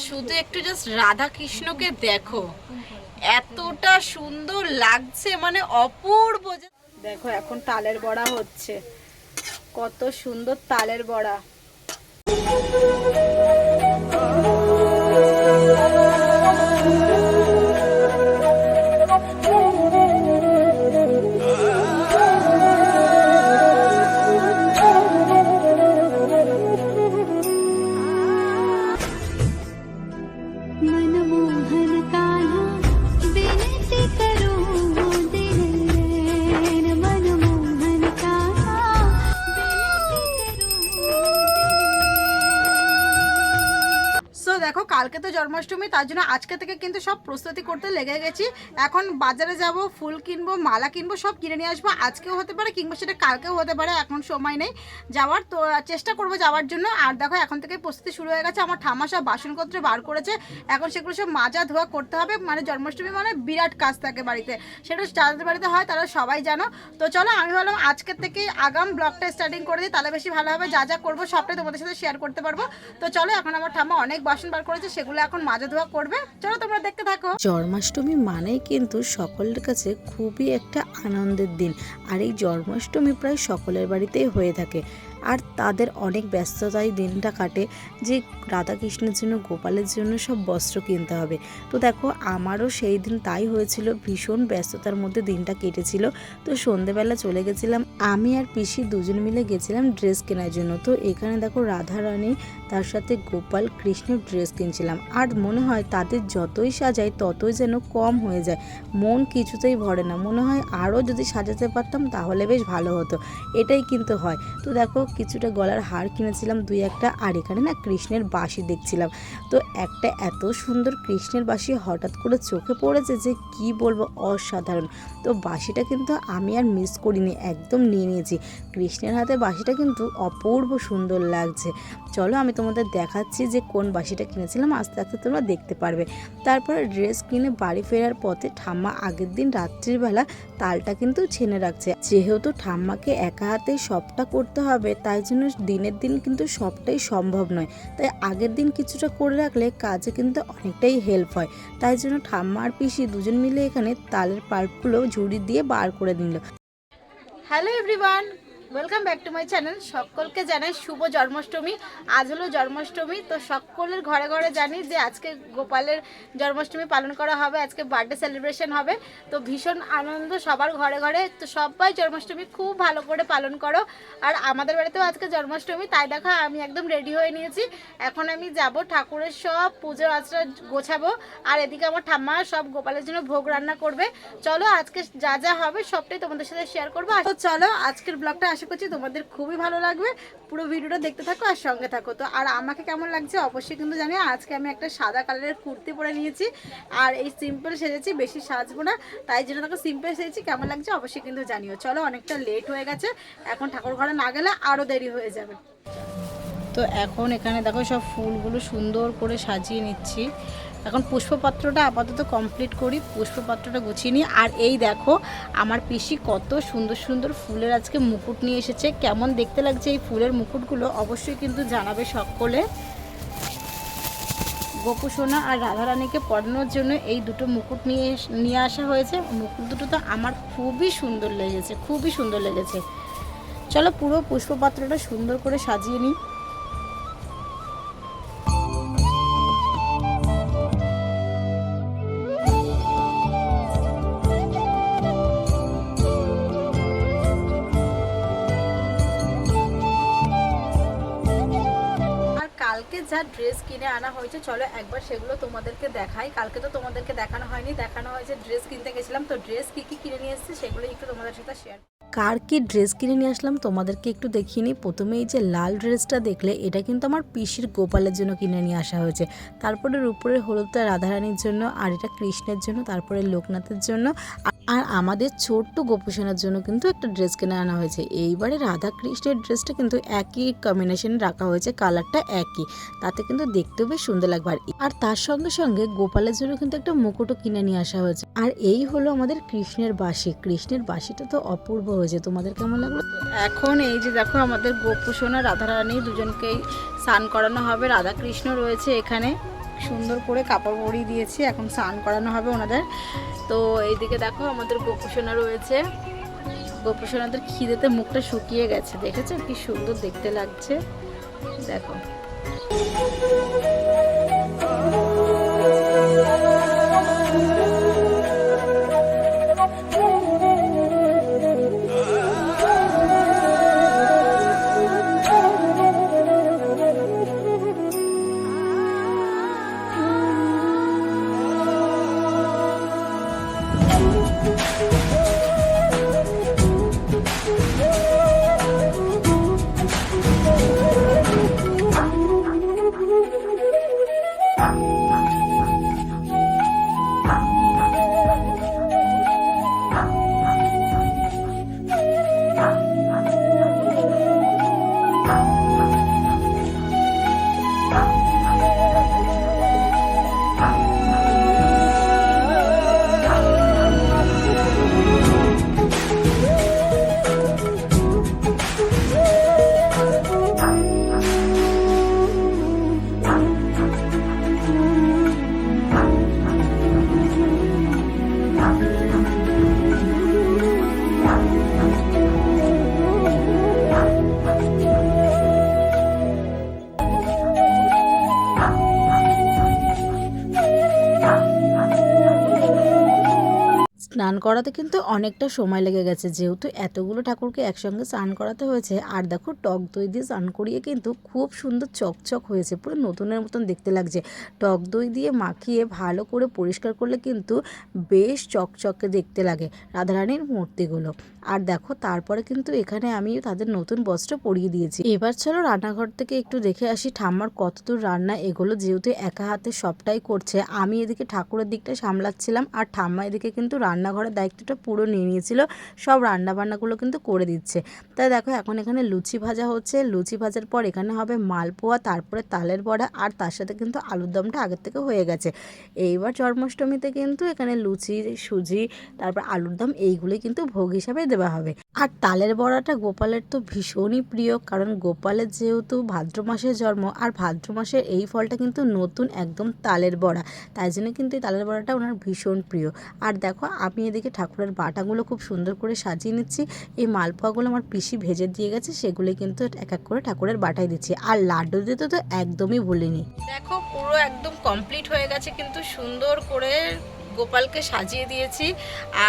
শুধু একটু জাস্ট রাধা কৃষ্ণকে দেখো, এতটা সুন্দর লাগছে, মানে অপূর্ব। দেখো এখন তালের বড়া হচ্ছে, কত সুন্দর তালের বড়া। দেখো কালকে তো জন্মাষ্টমী, তার জন্য আজকে থেকে কিন্তু সব প্রস্তুতি করতে লেগে গেছি। এখন বাজারে যাব, ফুল কিনবো, মালা কিনবো, সব কিনে নিয়ে আসবো। আজকেও হতে পারে কিংবা সেটা কালকেও হতে পারে, এখন সময় নেই যাওয়ার, তো চেষ্টা করবো যাওয়ার জন্য। আর দেখো এখন থেকে প্রস্তুতি শুরু হয়ে গেছে। আমার ঠাম্মা সব বাসনপত্র বার করেছে, এখন সেগুলো সব মাজা ধোয়া করতে হবে। মানে জন্মাষ্টমী মানে বিরাট কাজ থাকে বাড়িতে, সেটা যাদের বাড়িতে হয় তারা সবাই জানো। তো চলো আমি ভাবলাম আজকের থেকে আগাম ব্লগটা স্টার্টিং করে দিই, তাহলে বেশি ভালো হবে। যা যা করবো সবটাই তোমাদের সাথে শেয়ার করতে পারবো। তো চলো, এখন আমার ঠাম্মা অনেক বাসন বার করেছে, সেগুলো এখন মাজা ধোয়া করবে। চলো তোমরা দেখতে থাকো। জন্মাষ্টমী মানেই কিন্তু সকলের কাছে খুবই একটা আনন্দের দিন, আর এই জন্মাষ্টমী প্রায় সকলের বাড়িতেই হয়ে থাকে। আর তাদের অনেক ব্যস্ততায় দিনটা কাটে, যে রাধাকৃষ্ণের জন্য, গোপালের জন্য সব বস্ত্র কিনতে হবে। তো দেখো আমারও সেই দিন তাই হয়েছিল, ভীষণ ব্যস্ততার মধ্যে দিনটা কেটেছিল। তো সন্ধেবেলা চলে গেছিলাম, আমি আর পিসি দুজন মিলে গেছিলাম ড্রেস কেনার জন্য। তো এখানে দেখো রাধা রানী, তার সাথে গোপাল কৃষ্ণের ড্রেস কিনছিলাম। আর মনে হয় তাদের যতই সাজাই ততই যেন কম হয়ে যায়, মন কিছুতেই ভরে না। মনে হয় আরও যদি সাজাতে পারতাম তাহলে বেশ ভালো হতো, এটাই কিন্তু হয়। তো দেখো কিছুটা গলার হার কিনেছিলাম, দুই একটা। আর এখানে না কৃষ্ণের বাঁশি দেখছিলাম, তো একটা এত সুন্দর কৃষ্ণের বাঁশি হঠাৎ করে চোখে পড়েছে যে কি বলবো, অসাধারণ। তো বাঁশিটা কিন্তু আমি আর মিস করিনি, একদম নিয়ে নিয়েছি। কৃষ্ণের হাতে বাঁশিটা কিন্তু অপূর্ব সুন্দর লাগছে। চলো আমি তোমাদের দেখাচ্ছি যে কোন বাঁশিটা কিনেছিলাম, আস্তে আস্তে তোমরা দেখতে পারবে। তারপরে ড্রেস কিনে বাড়ি ফেরার পথে ঠাম্মা আগের দিন রাত্রির বেলা তালটা কিন্তু ছেনে রাখছে। যেহেতু ঠাম্মাকে একা হাতেই সবটা করতে হবে, তাই জন্য দিনের দিন কিন্তু সবটাই সম্ভব নয়, তাই আগের দিন কিছুটা করে রাখলে কাজে কিন্তু অনেকটাই হেল্প হয়। তাই জন্য ঠাম্মা আর পিসি দুজন মিলে এখানে তালের পাল্পগুলো ঝুড়ি দিয়ে বার করে নিল। Hello everyone, welcome back to my channel. সকলকে জানাই শুভ জন্মাষ্টমী। আজ হলো জন্মাষ্টমী, তো সকলের ঘরে ঘরে জানি যে আজকে গোপালের জন্মাষ্টমী পালন করা হবে, আজকে বার্থডে সেলিব্রেশন হবে। তো ভীষণ আনন্দ সবার ঘরে ঘরে। তো সবাই জন্মাষ্টমী খুব ভালো করে পালন করো। আর আমাদের বাড়িতেও আজকে জন্মাষ্টমী, তাই দেখা আমি একদম রেডি হয়ে নিয়েছি। এখন আমি যাব ঠাকুরের সব পুজো আচরা গোছাবো, আর এদিকে আমার ঠাম্মা সব গোপালের জন্য ভোগ রান্না করবে। চলো আজকে যা যা হবে সবটাই তোমাদের সাথে শেয়ার করবো। তো চলো আজকের ব্লগটা আশা করছি তোমাদের খুবই ভালো লাগবে, পুরো ভিডিওটা দেখতে থাকো আর সঙ্গে থাকো। তো আর আমাকে কেমন লাগছে অবশ্যই কিন্তু জানিও। আজকে আমি একটা সাদা কালারের কুর্তি পরে নিয়েছি, আর এই সিম্পল সেজেছি, বেশি সাজবো না, তাই জন্য তাকে সিম্পল সেজেছি। কেমন লাগছে অবশ্যই কিন্তু জানিও। চলো অনেকটা লেট হয়ে গেছে, এখন ঠাকুর ঘরে না গেলে আরও দেরি হয়ে যাবে। তো এখন এখানে দেখো সব ফুলগুলো সুন্দর করে সাজিয়ে নিচ্ছি। এখন পুষ্পপত্রটা আপাতত কমপ্লিট করি, পুষ্পপত্রটা গুছিয়ে নিই। আর এই দেখো আমার পিসি কত সুন্দর সুন্দর ফুলের আজকে মুকুট নিয়ে এসেছে। কেমন দেখতে লাগছে এই ফুলের মুকুটগুলো অবশ্যই কিন্তু জানাবে সকলে। গোপু সোনা আর রাধারানীকে পরানোর জন্য এই দুটো মুকুট নিয়ে আসা হয়েছে। মুকুট দুটো তো আমার খুবই সুন্দর লেগেছে, খুবই সুন্দর লেগেছে। চলো পুরো পুষ্পপত্রটা সুন্দর করে সাজিয়ে নিই। কালকে যা ড্রেস কিনে আনা হয়েছে চলো একবার সেগুলো তোমাদেরকে দেখাই। কালকে তো তোমাদেরকে দেখানো হয়নি, দেখানো হয়েছে ড্রেস কিনতে গেছিলাম। তো ড্রেস কি কি কিনে নিয়ে এসেছি সেগুলো একটু তোমাদের সাথে শেয়ার। কার কি ড্রেস কিনে নিয়ে আসলাম তোমাদেরকে একটু দেখিয়ে নিই। প্রথমে এই যে লাল ড্রেসটা দেখলে, এটা কিন্তু আমার পিসির গোপালের জন্য কিনে নিয়ে আসা হয়েছে। তারপরে উপরে হলুদটা রাধারানীর জন্য, আর এটা কৃষ্ণের জন্য, তারপরে লোকনাথের জন্য, আর আমাদের ছোট্ট গোপুসোনার জন্য কিন্তু একটা ড্রেস কিনে আনা হয়েছে। এইবারে রাধা কৃষ্ণের ড্রেসটা কিন্তু একই কম্বিনেশন রাখা হয়েছে, কালারটা একই, তাতে কিন্তু দেখতেও বেশ সুন্দর লাগবে। আর তার সঙ্গে সঙ্গে গোপালের জন্য কিন্তু একটা মুকুটও কিনে নিয়ে আসা হয়েছে। আর এই হলো আমাদের কৃষ্ণের বাঁশি। কৃষ্ণের বাঁশিটা তো অপূর্ব হয়েছে, তোমাদের কেমন লাগলো? এখন এই যে দেখো আমাদের গোপুসোনা রাধারানী দুজনকেই স্নান করানো হবে। রাধাকৃষ্ণ রয়েছে এখানে, সুন্দর করে কাপড় পরিয়ে দিয়েছি, এখন স্নান করানো হবে ওনাদের। তো এইদিকে দেখো আমাদের গোপুসোনা রয়েছে, গোপুসোনাদের খিদেতে মুখটা শুকিয়ে গেছে, দেখেছো কি সুন্দর দেখতে লাগছে দেখো। স্নান করাতে কিন্তু অনেকটা সময় লেগে গেছে, যেহেতু এতগুলো ঠাকুরকে একসঙ্গে স্নান করাতে হয়েছে। আর দেখো টক দই দিয়ে স্নান করিয়ে কিন্তু খুব সুন্দর চকচক হয়েছে, পুরো নতুনের মতন দেখতে লাগছে। টক দই দিয়ে মাখিয়ে ভালো করে পরিষ্কার করলে কিন্তু বেশ চকচকে দেখতে লাগে রাধারানীর মূর্তিগুলো। আর দেখো তারপরে কিন্তু এখানে আমি তাদের নতুন বস্ত্র পরিয়ে দিয়েছি। এবার চলো রান্নাঘর থেকে একটু দেখে আসি ঠাম্মার কতদূর রান্না এগুলো, যেহেতু একা হাতে সবটাই করছে। আমি এদিকে ঠাকুরের দিকটা সামলাচ্ছিলাম আর ঠাম্মা এদিকে কিন্তু রান্নাঘরের দায়িত্বটা পুরো নিয়ে নিয়েছিল, সব রান্নাবান্নাগুলো কিন্তু করে দিচ্ছে। তাই দেখো এখন এখানে লুচি ভাজা হচ্ছে, লুচি ভাজার পর এখানে হবে মালপোয়া, তারপরে তালের বড়া, আর তার সাথে কিন্তু আলুর দমটা আগের থেকে হয়ে গেছে। এইবার জন্মাষ্টমীতে কিন্তু এখানে লুচি, সুজি, তারপর আলুর দম এইগুলোই কিন্তু ভোগ হিসাবে দেওয়া হবে। আর তালের বড়াটা গোপালের তো ভীষণই প্রিয়, কারণ গোপালের যেহেতু ভাদ্র মাসে জন্ম, আর ভাদ্র মাসের এই ফলটা কিন্তু নতুন একদম তালের বড়া, তাই জন্য কিন্তু এই তালের বড়াটা ওনার ভীষণ প্রিয়। আর দেখো আমি এদিকে ঠাকুরের বাটাগুলো খুব সুন্দর করে সাজিয়ে নিচ্ছি। এই মালপোয়াগুলো আমার পিসি ভেজে দিয়ে গেছে, সেগুলো কিন্তু এক এক করে ঠাকুরের বাটায় দিচ্ছি। আর লাড্ডু দিতে তো একদমই ভুলিনি। দেখো পুরো একদম কমপ্লিট হয়ে গেছে, কিন্তু সুন্দর করে গোপালকে সাজিয়ে দিয়েছি।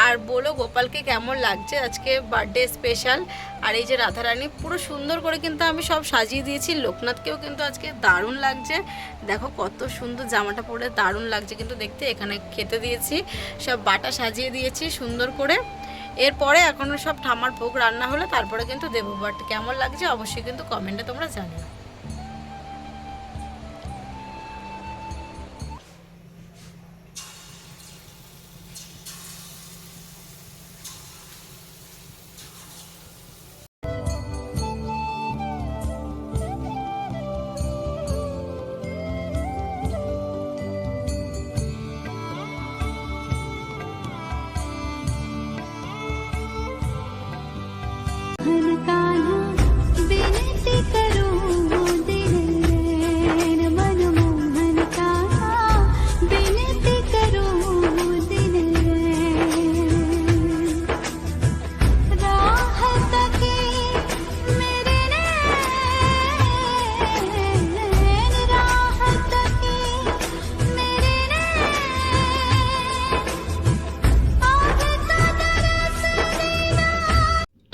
আর বলো গোপালকে কেমন লাগছে, আজকে বার্থডে স্পেশাল। আর এই যে রাধারানী পুরো সুন্দর করে কিন্তু আমি সব সাজিয়ে দিয়েছি। লোকনাথকেও কিন্তু আজকে দারুণ লাগছে, দেখো কত সুন্দর জামাটা পরে দারুণ লাগছে কিন্তু দেখতে। এখানে খেতে দিয়েছি, সব বাটা সাজিয়ে দিয়েছি সুন্দর করে। এরপরে এখনও সব ঠাম্মার ভোগ রান্না হলে তারপরে কিন্তু দেবো। বাট কেমন লাগছে অবশ্যই কিন্তু কমেন্টে তোমরা জানিও।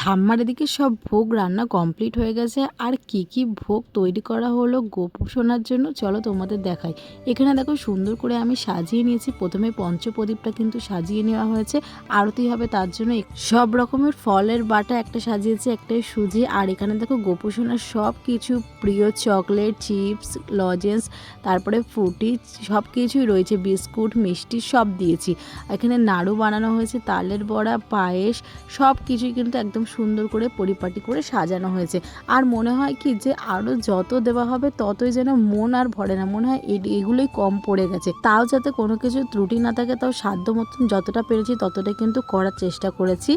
ঠাম্মার এদিকে সব ভোগ রান্না কমপ্লিট হয়ে গেছে। আর কি কি ভোগ তৈরি করা হলো গোপুসোনার জন্য চলো তোমাদের দেখাই। এখানে দেখো সুন্দর করে আমি সাজিয়ে নিয়েছি। প্রথমে পঞ্চপ্রদীপটা কিন্তু সাজিয়ে নেওয়া হয়েছে, আরতি হবে তার জন্য সব রকমের ফলের বাটা একটা সাজিয়েছি, একটা সুজি। আর এখানে দেখো গোপুসোনার সব কিছু প্রিয় চকলেট, চিপস, লজেন্স, তারপরে ফ্রুটি সব কিছুই রয়েছে, বিস্কুট, মিষ্টি সব দিয়েছি। এখানে নাড়ু বানানো হয়েছে, তালের বড়া, পায়েস সব কিছুই কিন্তু একদম সুন্দর করে পরিপাটি করে সাজানো হয়েছে। আর মনে হয় কি যে আরও যত দেওয়া হবে ততই যেন মন আর ভরে না, মনে হয় এগুলোই কম পড়ে গেছে। তাও যাতে কোনো কিছু ত্রুটি না থাকে, তাও সাধ্য মতন যতটা পেরেছি ততটা কিন্তু করার চেষ্টা করেছি।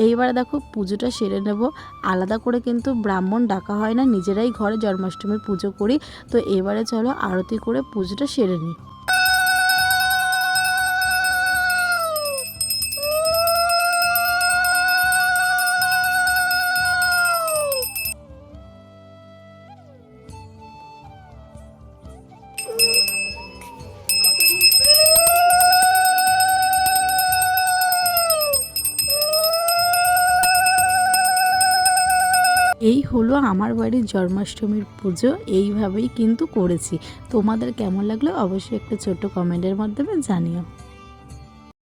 এইবার দেখো পুজোটা সেরে নেব। আলাদা করে কিন্তু ব্রাহ্মণ ডাকা হয় না, নিজেরাই ঘরে জন্মাষ্টমীর পুজো করি। তো এবারে চলো আরতি করে পুজোটা সেরে নিই। এই হলো আমার বাড়ির জন্মাষ্টমীর পুজো। এইভাবেই কিন্তু করেছি। তোমাদের কেমন লাগলো অবশ্যই একটা ছোট্ট কমেন্টের মাধ্যমে জানিও।